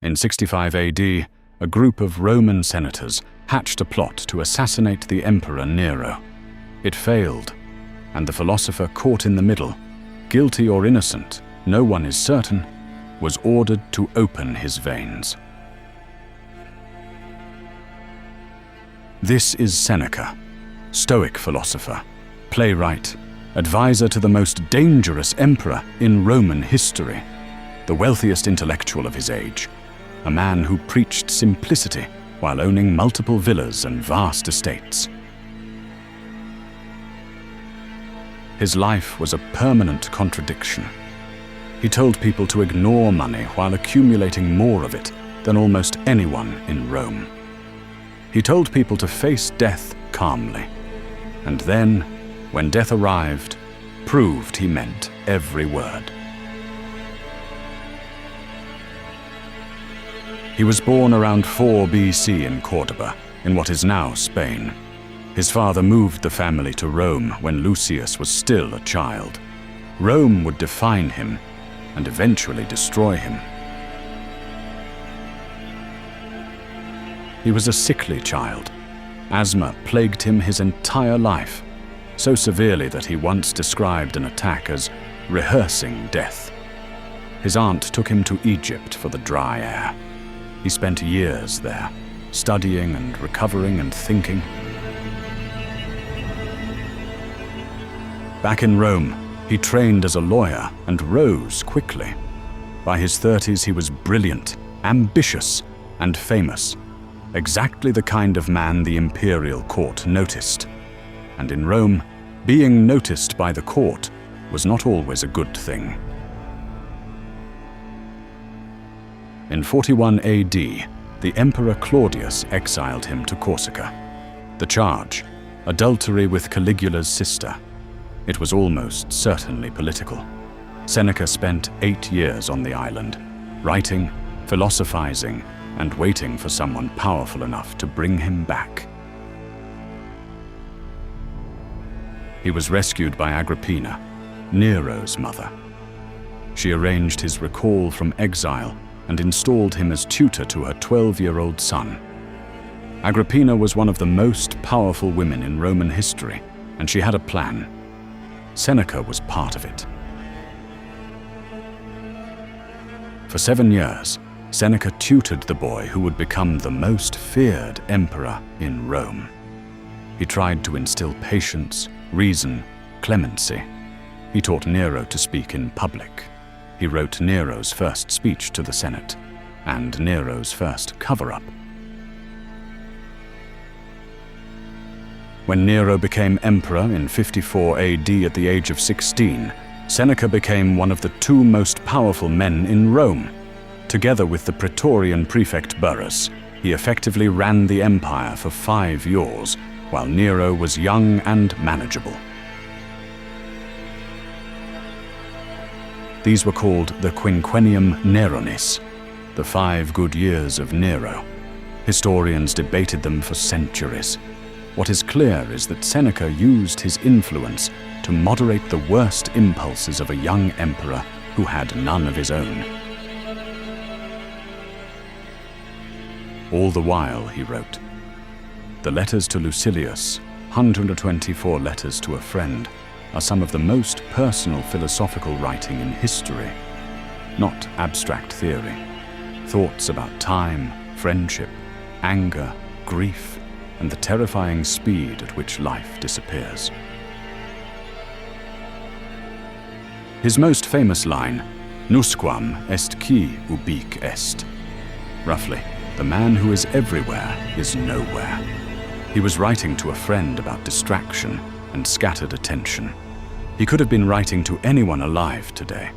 In 65 AD, a group of Roman senators hatched a plot to assassinate the emperor Nero. It failed, and the philosopher caught in the middle, guilty or innocent, no one is certain, was ordered to open his veins. This is Seneca, Stoic philosopher, playwright, advisor to the most dangerous emperor in Roman history, the wealthiest intellectual of his age, a man who preached simplicity while owning multiple villas and vast estates. His life was a permanent contradiction. He told people to ignore money while accumulating more of it than almost anyone in Rome. He told people to face death calmly, and then, when death arrived, proved he meant every word. He was born around 4 BC in Cordoba, in what is now Spain. His father moved the family to Rome when Lucius was still a child. Rome would define him and eventually destroy him. He was a sickly child. Asthma plagued him his entire life, so severely that he once described an attack as rehearsing death. His aunt took him to Egypt for the dry air. He spent years there, studying and recovering and thinking. Back in Rome, he trained as a lawyer and rose quickly. By his 30s, he was brilliant, ambitious, and famous. Exactly the kind of man the imperial court noticed. And in Rome, being noticed by the court was not always a good thing. In 41 AD, the Emperor Claudius exiled him to Corsica. The charge, adultery with Caligula's sister. It was almost certainly political. Seneca spent 8 years on the island, writing, philosophizing, and waiting for someone powerful enough to bring him back. He was rescued by Agrippina, Nero's mother. She arranged his recall from exile and installed him as tutor to her 12-year-old son. Agrippina was one of the most powerful women in Roman history, and she had a plan. Seneca was part of it. For 7 years, Seneca tutored the boy who would become the most feared emperor in Rome. He tried to instill patience, reason, clemency. He taught Nero to speak in public. He wrote Nero's first speech to the Senate and Nero's first cover-up. When Nero became emperor in 54 AD at the age of 16, Seneca became one of the 2 most powerful men in Rome. Together with the Praetorian prefect Burrus, he effectively ran the empire for 5 years, while Nero was young and manageable. These were called the Quinquennium Neronis, the 5 good years of Nero. Historians debated them for centuries. What is clear is that Seneca used his influence to moderate the worst impulses of a young emperor who had none of his own. All the while, he wrote, "The letters to Lucilius, 124 letters to a friend, are some of the most personal philosophical writing in history, not abstract theory. Thoughts about time, friendship, anger, grief, and the terrifying speed at which life disappears." His most famous line, "Nusquam est qui ubique est." Roughly, the man who is everywhere is nowhere. He was writing to a friend about distraction and scattered attention. He could have been writing to anyone alive today.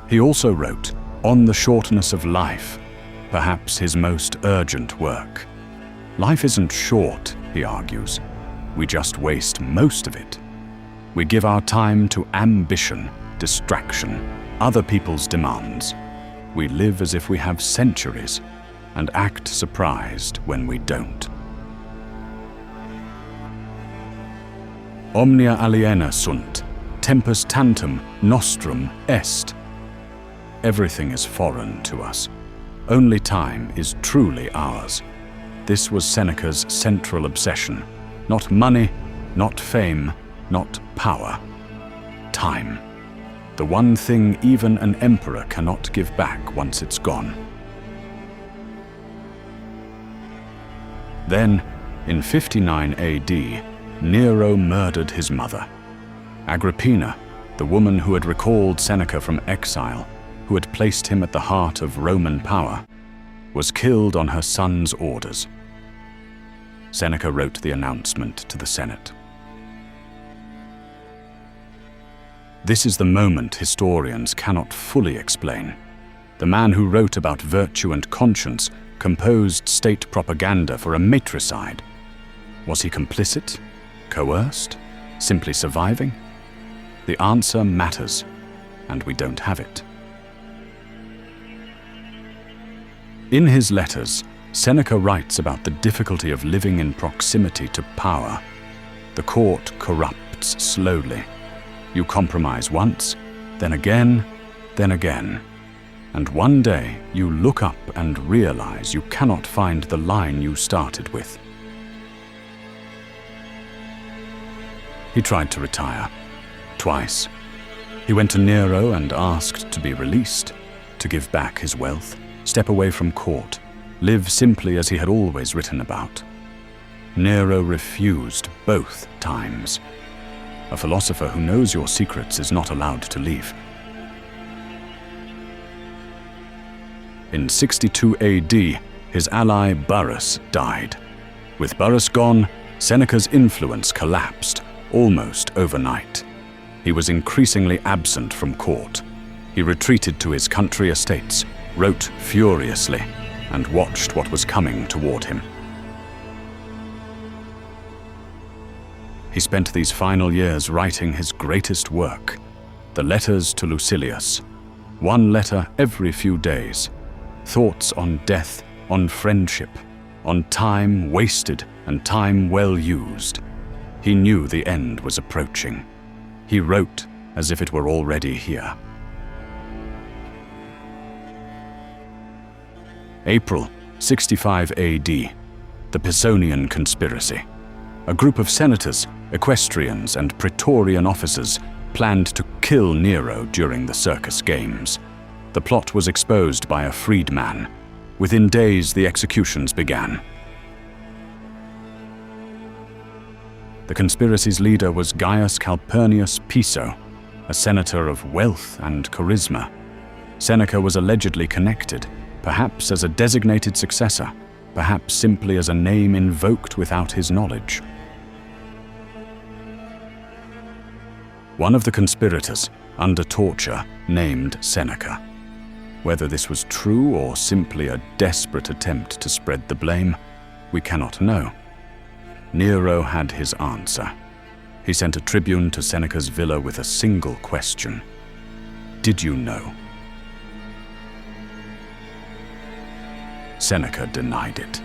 He also wrote On the Shortness of Life, perhaps his most urgent work. Life isn't short, he argues. We just waste most of it. We give our time to ambition, distraction, other people's demands. We live as if we have centuries and act surprised when we don't. Omnia aliena sunt, tempus tantum nostrum est. everything is foreign to us. Only time is truly ours. This was Seneca's central obsession. Not money, not fame, not power. Time. The one thing even an emperor cannot give back once it's gone. Then, in 59 AD, Nero murdered his mother. Agrippina, the woman who had recalled Seneca from exile, who had placed him at the heart of Roman power, was killed on her son's orders. Seneca wrote the announcement to the Senate. This is the moment historians cannot fully explain. The man who wrote about virtue and conscience composed state propaganda for a matricide. Was he complicit? Coerced? Simply surviving? The answer matters, and we don't have it. In his letters, Seneca writes about the difficulty of living in proximity to power. The court corrupts slowly. You compromise once, then again, and one day you look up and realize you cannot find the line you started with. He tried to retire. Twice. He went to Nero and asked to be released, to give back his wealth, step away from court, live simply as he had always written about. Nero refused both times. A philosopher who knows your secrets is not allowed to leave. In 62 AD, his ally Burrus died. With Burrus gone, Seneca's influence collapsed, almost overnight. He was increasingly absent from court. He retreated to his country estates, wrote furiously, and watched what was coming toward him. He spent these final years writing his greatest work, the letters to Lucilius. One letter every few days. Thoughts on death, on friendship, on time wasted and time well used. He knew the end was approaching. He wrote as if it were already here. April 65 AD, the Pisonian Conspiracy. A group of senators, equestrians, and praetorian officers planned to kill Nero during the circus games. The plot was exposed by a freedman. Within days, the executions began. The conspiracy's leader was Gaius Calpurnius Piso, a senator of wealth and charisma. Seneca was allegedly connected, perhaps as a designated successor, perhaps simply as a name invoked without his knowledge. One of the conspirators, under torture, named Seneca. Whether this was true or simply a desperate attempt to spread the blame, we cannot know. Nero had his answer. He sent a tribune to Seneca's villa with a single question. Did you know? Seneca denied it.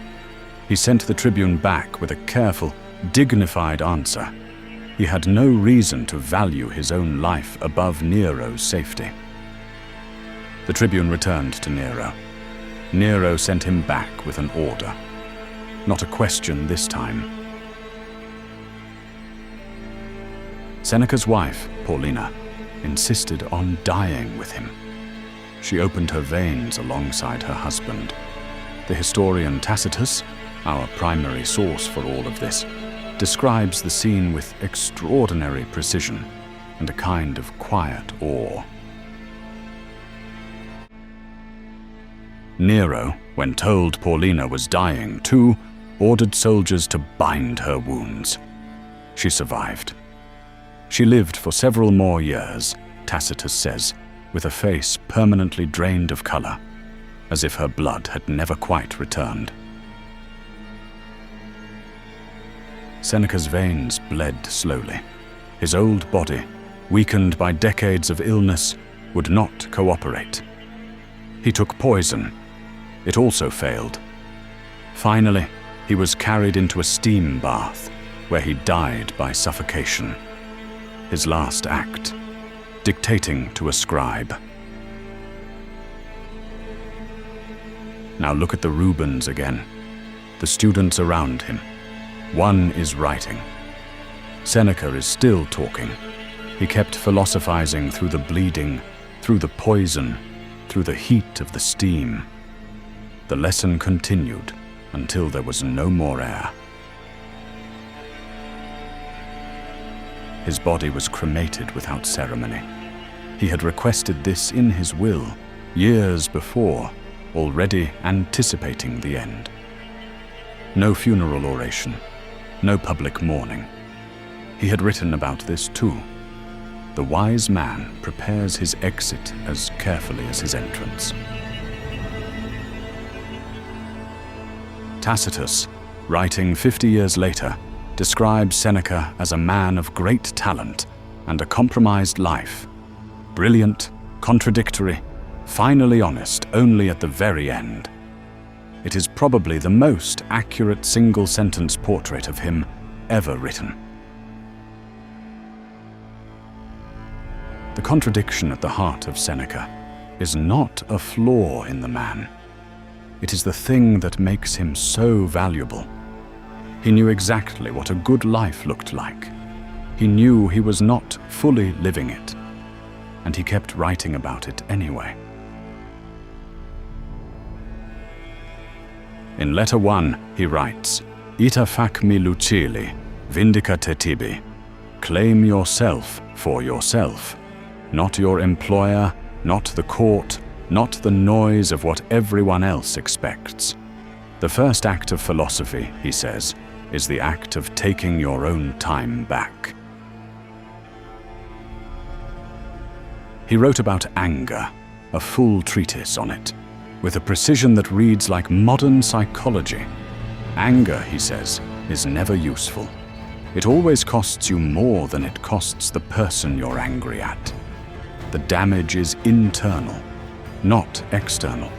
He sent the tribune back with a careful, dignified answer. He had no reason to value his own life above Nero's safety. The tribune returned to Nero. Nero sent him back with an order. Not a question this time. Seneca's wife, Paulina, insisted on dying with him. She opened her veins alongside her husband. The historian Tacitus, our primary source for all of this, describes the scene with extraordinary precision and a kind of quiet awe. Nero, when told Paulina was dying too, ordered soldiers to bind her wounds. She survived. She lived for several more years, Tacitus says, with a face permanently drained of color, as if her blood had never quite returned. Seneca's veins bled slowly. His old body, weakened by decades of illness, would not cooperate. He took poison. It also failed. Finally, he was carried into a steam bath, where he died by suffocation. His last act, dictating to a scribe. Now look at the Rubens again. The students around him. One is writing. Seneca is still talking. He kept philosophizing through the bleeding, through the poison, through the heat of the steam. The lesson continued until there was no more air. His body was cremated without ceremony. He had requested this in his will, years before, already anticipating the end. No funeral oration, no public mourning. He had written about this too. The wise man prepares his exit as carefully as his entrance. Tacitus, writing 50 years later, describes Seneca as a man of great talent and a compromised life, brilliant, contradictory, finally honest only at the very end. It is probably the most accurate single-sentence portrait of him ever written. The contradiction at the heart of Seneca is not a flaw in the man. It is the thing that makes him so valuable. He knew exactly what a good life looked like. He knew he was not fully living it, and he kept writing about it anyway. In letter 1, he writes, "Ita fac me lucili, vindicate tibi." Claim yourself for yourself, not your employer, not the court, not the noise of what everyone else expects. The first act of philosophy, he says, is the act of taking your own time back. He wrote about anger, a full treatise on it, with a precision that reads like modern psychology. Anger, he says, is never useful. It always costs you more than it costs the person you're angry at. The damage is internal, not external.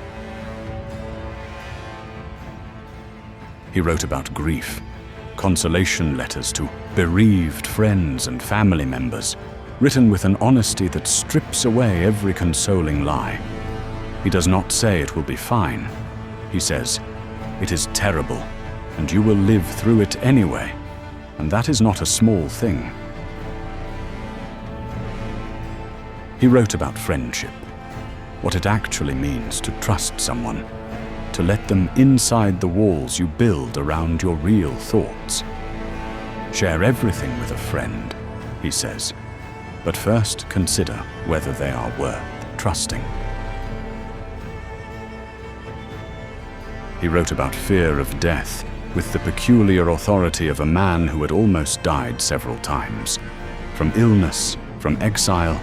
He wrote about grief, consolation letters to bereaved friends and family members, written with an honesty that strips away every consoling lie. He does not say it will be fine. He says, it is terrible, and you will live through it anyway, and that is not a small thing. He wrote about friendship, what it actually means to trust someone, to let them inside the walls you build around your real thoughts. Share everything with a friend, he says, but first consider whether they are worth trusting. He wrote about fear of death with the peculiar authority of a man who had almost died several times, from illness, from exile,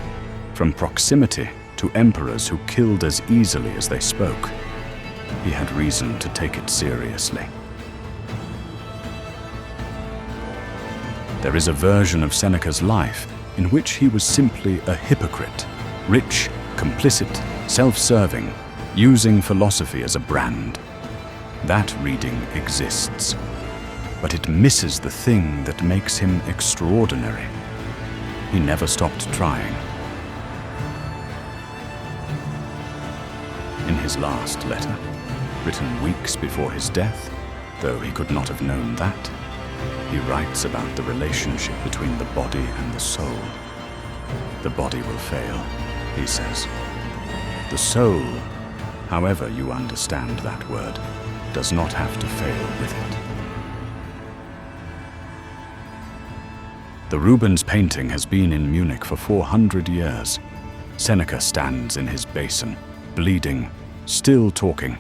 from proximity to emperors who killed as easily as they spoke. He had reason to take it seriously. There is a version of Seneca's life in which he was simply a hypocrite, rich, complicit, self-serving, using philosophy as a brand. That reading exists, but it misses the thing that makes him extraordinary. He never stopped trying. In his last letter, written weeks before his death, though he could not have known that, he writes about the relationship between the body and the soul. The body will fail, he says. The soul, however you understand that word, does not have to fail with it. The Rubens painting has been in Munich for 400 years. Seneca stands in his basin, bleeding, still talking.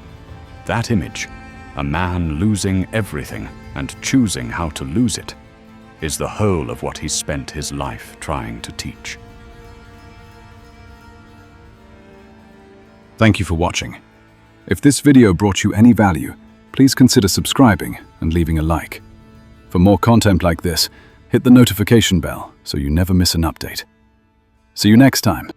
That image, a man losing everything and choosing how to lose it, is the whole of what he spent his life trying to teach. Thank you for watching. If this video brought you any value, please consider subscribing and leaving a like. For more content like this, hit the notification bell so you never miss an update. See you next time.